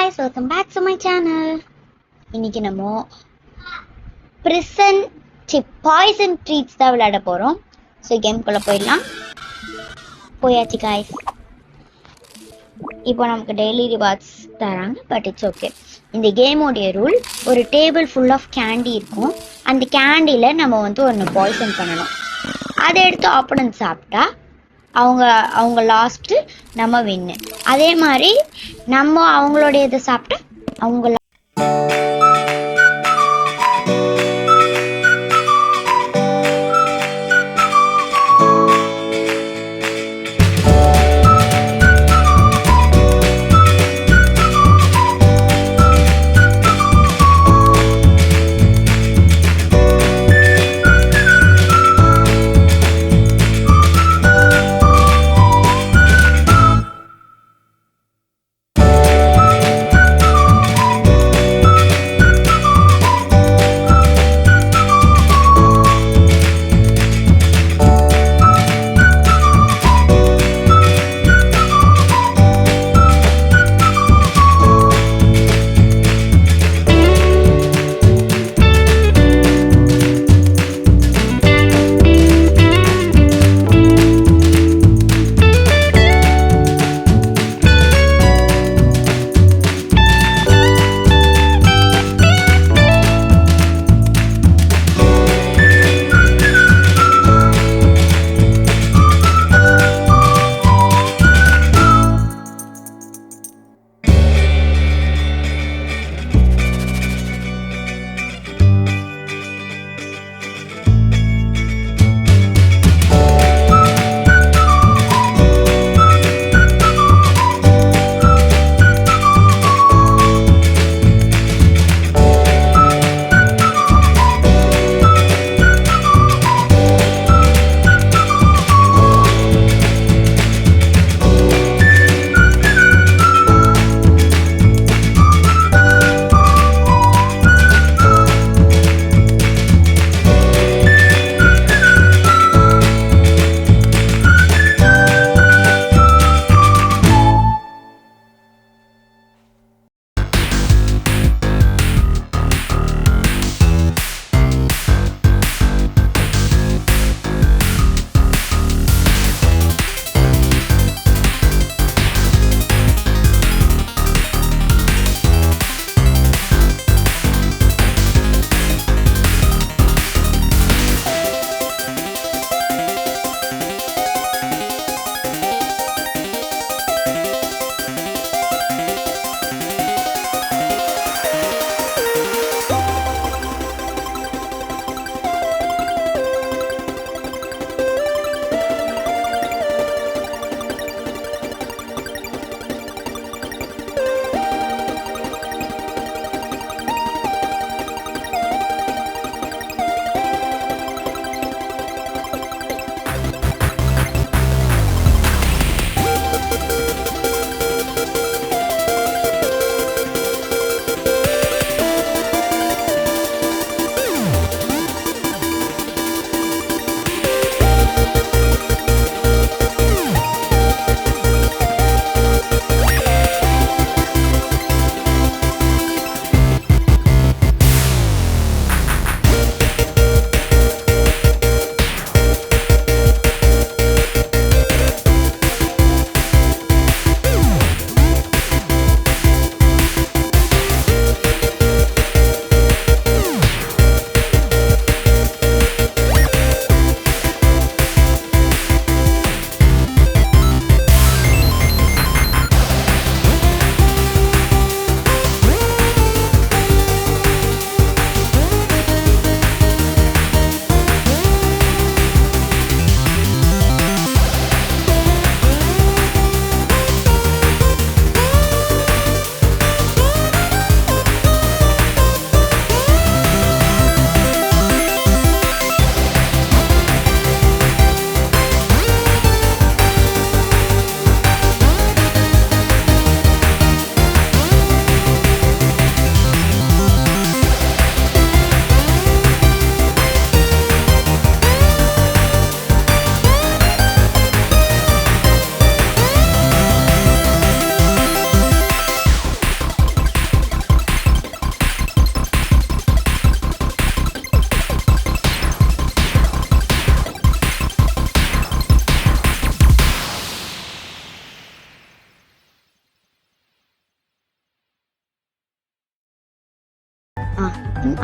guys, welcome back to my channel. இன்னைக்கு நம்ம poison treats தான் விளையாட போறோம். ஸோ கேம்குள்ள போயிடலாம். போயாச்சு guys. இப்போ நமக்கு டெய்லி ரிவார்ட்ஸ் தராங்க, பட் இட்ஸ் ஓகே. இந்த கேமோடைய ரூல், ஒரு டேபிள் ஃபுல் ஆஃப் கேண்டி இருக்கும். அந்த கேண்டியில் நம்ம ஒன்று பாய்சன் பண்ணணும். அதை எடுத்து ஆப்போனன்ட் சாப்பிட்டா அவங்க லாஸ்ட்டு, நம்ம வின்னு. அதே மாதிரி நம்ம அவங்களுடைய இதை சாப்பிட்டா அவங்க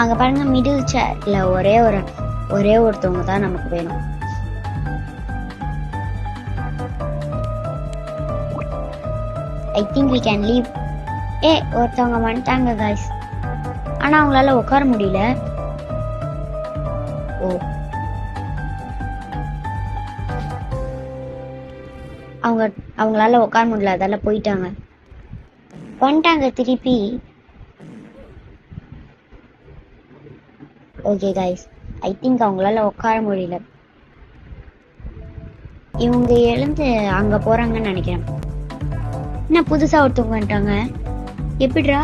அங்க பாருங்க, மிடில் சேர்ல ஒரே ஒருத்தவங்க தான் நமக்கு வேணும். I think we can leave. ஒருத்தவங்க வந்துட்டாங்க guys. ஆனா அவங்களால உட்கார முடியல. அவங்களால உட்கார முடியல, அதால போயிட்டாங்க. வந்துட்டாங்க திருப்பி. ஓகே கைஸ், ஐ திங்க் அவங்களால உட்கார முடியல. இவங்க எழுந்து அங்க போறாங்கன்னு நினைக்கிறேன். என்ன புதுசா ஒருத்தவங்க வந்துட்டாங்க, எப்படிரா?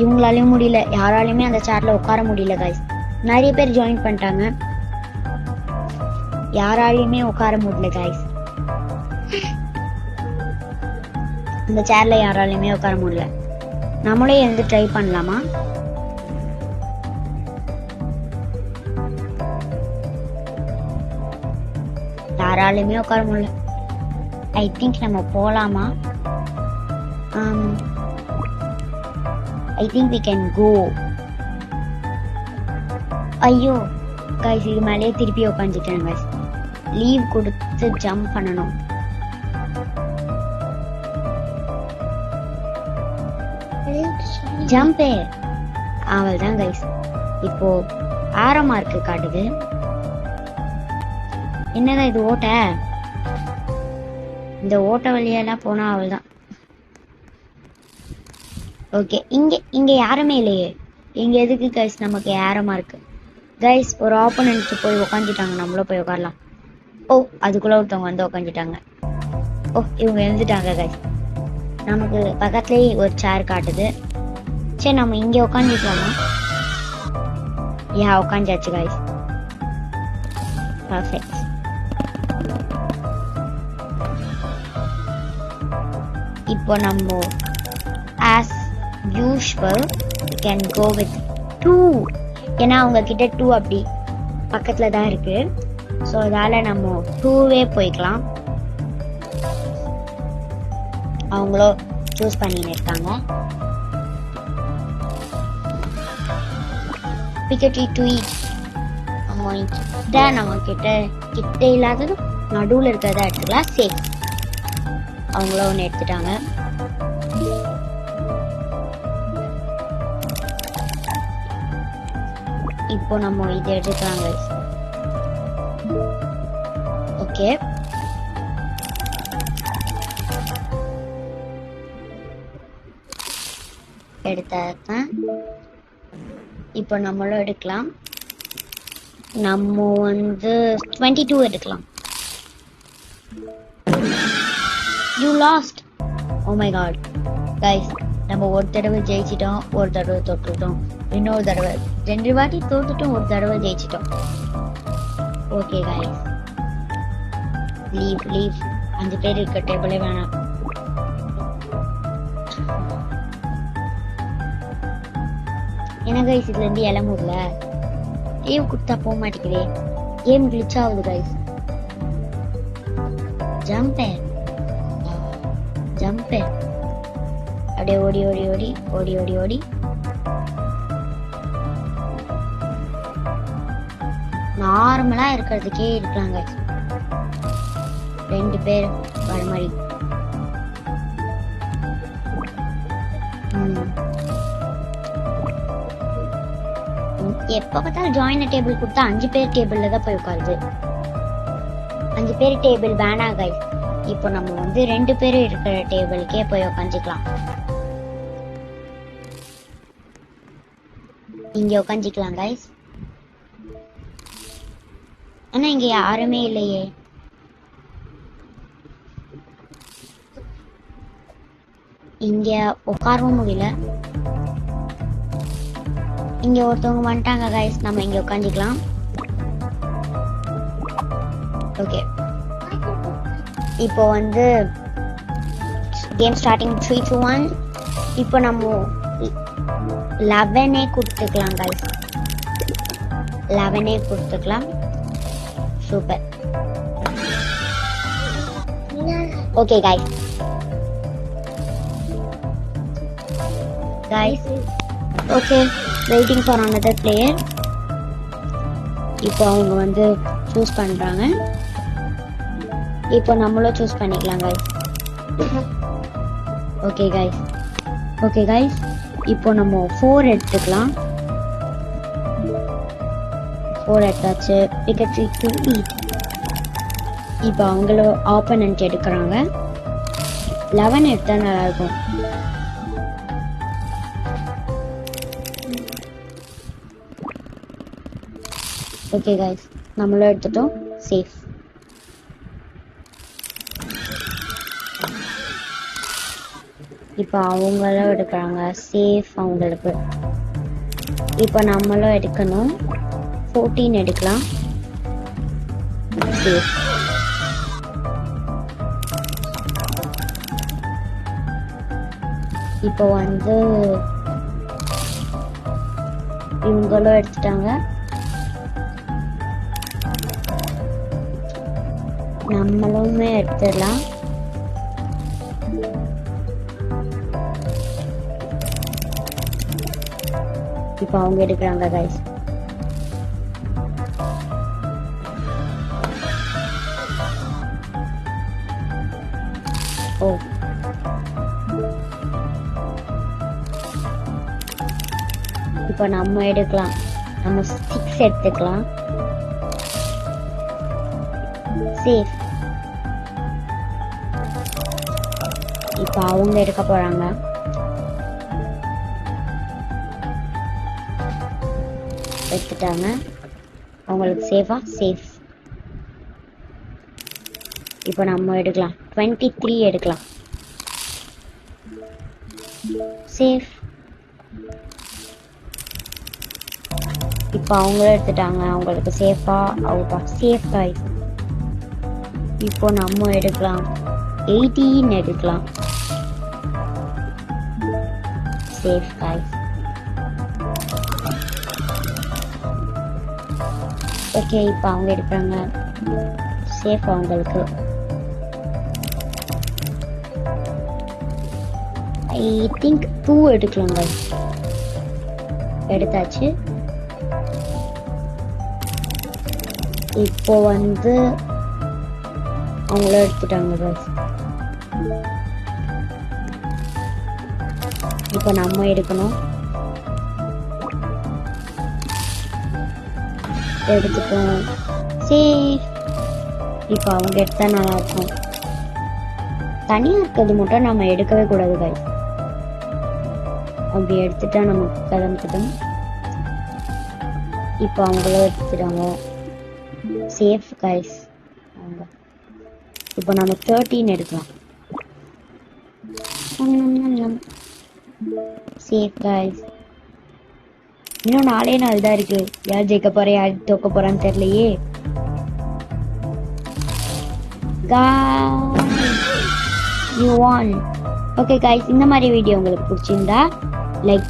இவங்களாலையும் முடியல, யாராலையுமே அந்த சேர்ல உட்கார முடியல கைஸ். நிறைய பேர் ஜாயின் பண்ணிட்டாங்க, யாராலையுமே உட்கார முடியல கைஸ். இந்த சேர்ல யாராலையுமே உட்கார முடியல. நம்மளே எழுந்து ட்ரை பண்ணலாமா? யாராலையுமே உட்கார முடியல. ஐ திங்க் நம்ம போலாமா? I think we can go. ஐயோ கைஸ், இது மேலேயே திருப்பி உட்காந்துட்டேன் கைஸ். லீவ் கொடுத்து ஜம்ப் பண்ணணும். ஜம்பே அவள் தான் கைஸ். இப்போ ஆரோ மார்க்கு காட்டுது. என்னதான் இது ஓட்ட? இந்த ஓட்ட வழியெல்லாம் போனா அவள் தான். ஓகே, இங்க யாருமே இல்லையே. இங்க எதுக்கு கைஸ் நமக்கு ஆரோ மார்க்கு? கைஸ், ஒரு ஆப்போனன்ட் போய் உக்காந்துட்டாங்க, நம்மளும் போய் உட்காரலாம். அதுக்குள்ள ஒருத்தவங்க வந்து உக்காந்துட்டாங்க. இவங்க எழுந்துட்டாங்க கைஸ். நமக்கு பக்கத்துலயே ஒரு சேர் காட்டுது. சரி, நம்ம இங்க உட்காந்துக்கலாமா? உட்காந்தாச்சு கைஸ். பர்ஃபெக்ட். இப்போ நம்ம as usual can go with 2. ஏன்னா அவங்க கிட்ட 2 அப்படி பக்கத்துல தான் இருக்கு. ஸோ அதால நம்ம 2வே போய்க்கலாம். அவங்களோ சூஸ் பண்ணின்னு இருக்காங்க. Piketty to eat. நம்ம கிட்ட இல்லாதது நடுவில் இருக்கிறதா எடுத்துக்கலாம். சேஃப். அவங்கள ஒன்று எடுத்துட்டாங்க. இப்போ நம்ம இதை எடுத்துக்கலாம். ஓகே, எடுத்த இப்போ நம்மளும் எடுக்கலாம். நம்ம வந்து 22 எடுக்கலாம். You lost. Oh my god. Guys, நம்ம ஒரு தடவை ஜெயிச்சிட்டோம், ஒரு தடவை தோற்றுட்டோம், இன்னொரு தடவை 2 வாட்டி தோத்துட்டோம், ஒரு தடவை ஜெயிச்சிட்டோம். ஓகே guys, லீவ் 5 பேர் இருக்க டேபிளே வேணாம். என்ன கைஸ், இதுல இருந்து இளமுடில லீவ் கொடுத்தா போக மாட்டேங்குதே. கேம் கிளிச் ஆகுது கைஸ். ஜம்பே அப்படியே ஓடி நார்மலா இருக்கிறதுக்கே இருக்காங்க. 2 பேர் வர மாதிரி. எப்ப பார்த்தாலும் ஜாயின் டேபிள் கொடுத்தா 5 பேர் டேபிள்ல தான் போய் உட்காருது. 5 பேர் டேபிள் வேணா கைஸ். இப்போ நம்ம வந்து 2 பேரும் இருக்கிற டேபிளுக்கே போய் உட்காந்துக்கலாம். இங்க உட்காந்துக்கலாம் கைஸ். ஆனா இங்க யாருமே இல்லையே. இங்க உட்காரவும் முடியல. இங்க ஒருத்தவங்க வந்துட்டாங்க கைஸ், நம்ம இங்க உட்காந்துக்கலாம். ஓகே, இப்போ வந்து கேம் ஸ்டார்டிங் 3 2 1. இப்போ நம்ம 11 கொடுத்துக்கலாம் கைஸ். 11 கொடுத்துக்கலாம். Super. Okay guys, okay, waiting for another player. இப்போ அவங்க வந்து சூஸ் பண்றாங்க. இப்போ நம்மளும் சூஸ் பண்ணிக்கலாம் guys. ஓகே guys, இப்போ நம்ம 4 எடுத்துக்கலாம். 4 எடுத்தாச்சு. Ticket to eat. இப்போ அவங்களும் ஆப்போனன்ட் எடுக்கிறாங்க. 11 எடுத்தா நல்லா இருக்கும். ஓகே guys, நம்மளும் எடுத்துட்டோம். சேஃப். இப்போ அவங்களும் எடுக்கிறாங்க. சேஃப் அவங்களுக்கு. இப்போ நம்மளும் எடுக்கணும். 14 எடுக்கலாம். சேஃப். இப்போ வந்து இவங்களும் எடுத்துட்டாங்க. நம்மளுமே எடுத்துடலாம். இப்போ அவங்க எடுக்கிறாங்க guys. ஓ, இப்போ நம்ம எடுக்கலாம். நம்ம 6 எடுத்துக்கலாம். சேஃப். இப்போ அவங்க எடுக்க போறாங்க. எடுத்துட்டாங்க. அவங்களுக்கு சேஃபா? சேஃப். இப்போ நம்ம எடுக்கலாம். 23 எடுக்கலாம். சேஃப். இப்போ அவங்களும் எடுத்துட்டாங்க. அவங்களுக்கு சேஃபா? அவுட்டா? Safe guys. இப்போ நம்ம எடுக்கலாம். 18 எடுக்கலாம். Safe guys. ஓகே, இப்போ அவங்க எடுக்கிறாங்க. சேஃப் அவங்களுக்கு. ஐ திங்க் 2 எடுக்கலாம் guys. எடுத்தாச்சு. இப்போ வந்து அவங்களும் எடுத்துட்டாங்க guys. இப்போ நம்ம எடுக்கணும். எடுத்துட்டோம். சேஃப். இப்போ அவங்க எடுத்தா நல்லா இருக்கும். தனியாக இருக்கிறது மட்டும் நம்ம எடுக்கவே கூடாது guys. அப்படி எடுத்துட்டா நமக்கு கிளம்பிட்டோம். இப்போ அவங்களும் எடுத்துட்டாங்க. Safe guys. அவங்க இப்போ நம்ம 13 எடுக்கலாம். Safe guys. இன்னும் 4 நாள் தான் இருக்கு. யார் ஜெயிக்க போறா, யார் தோக்க போறான்னு தெரியலையே. You won. ஓகே guys, இந்த மாதிரி வீடியோ உங்களுக்கு பிடிச்சிருந்தா லைக்